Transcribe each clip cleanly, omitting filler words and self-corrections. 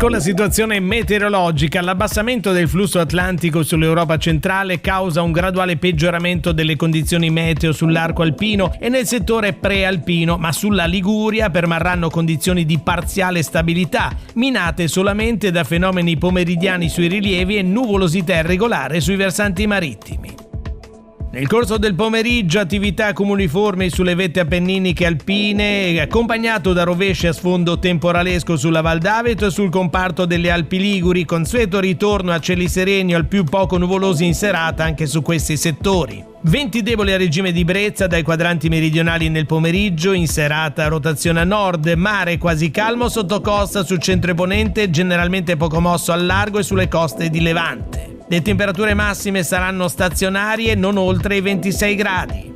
con la situazione meteorologica, l'abbassamento del flusso atlantico sull'Europa centrale causa un graduale peggioramento delle condizioni meteo sull'arco alpino e nel settore prealpino, ma sulla Liguria permarranno condizioni di parziale stabilità, minate solamente da fenomeni pomeridiani sui rilievi e nuvolosità irregolare sui versanti marittimi. Nel corso del pomeriggio attività cumuliformi sulle vette appenniniche alpine, accompagnato da rovesci a sfondo temporalesco sulla Val d'Aveto e sul comparto delle Alpi Liguri, consueto ritorno a cieli sereni al più poco nuvolosi in serata anche su questi settori. Venti deboli a regime di brezza dai quadranti meridionali nel pomeriggio, in serata rotazione a nord, mare quasi calmo sotto costa sul centro e ponente, generalmente poco mosso al largo e sulle coste di Levante. Le temperature massime saranno stazionarie non oltre i 26 gradi.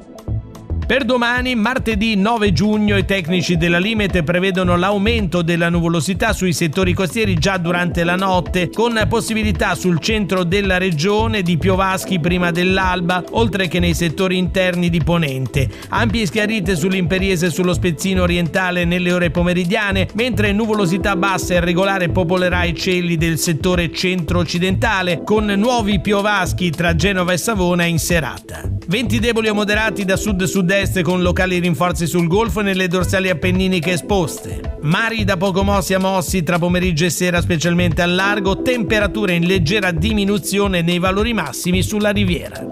Per domani, martedì 9 giugno, i tecnici della Limit prevedono l'aumento della nuvolosità sui settori costieri già durante la notte, con possibilità sul centro della regione di piovaschi prima dell'alba, oltre che nei settori interni di Ponente. Ampie schiarite sull'Imperiese e sullo Spezzino orientale nelle ore pomeridiane, mentre nuvolosità bassa e irregolare popolerà i cieli del settore centro-occidentale, con nuovi piovaschi tra Genova e Savona in serata. Venti deboli o moderati da sud-sud-est con locali rinforzi sul Golfo e nelle dorsali appenniniche esposte. Mari da poco mossi a mossi tra pomeriggio e sera, specialmente al largo, temperature in leggera diminuzione nei valori massimi sulla riviera.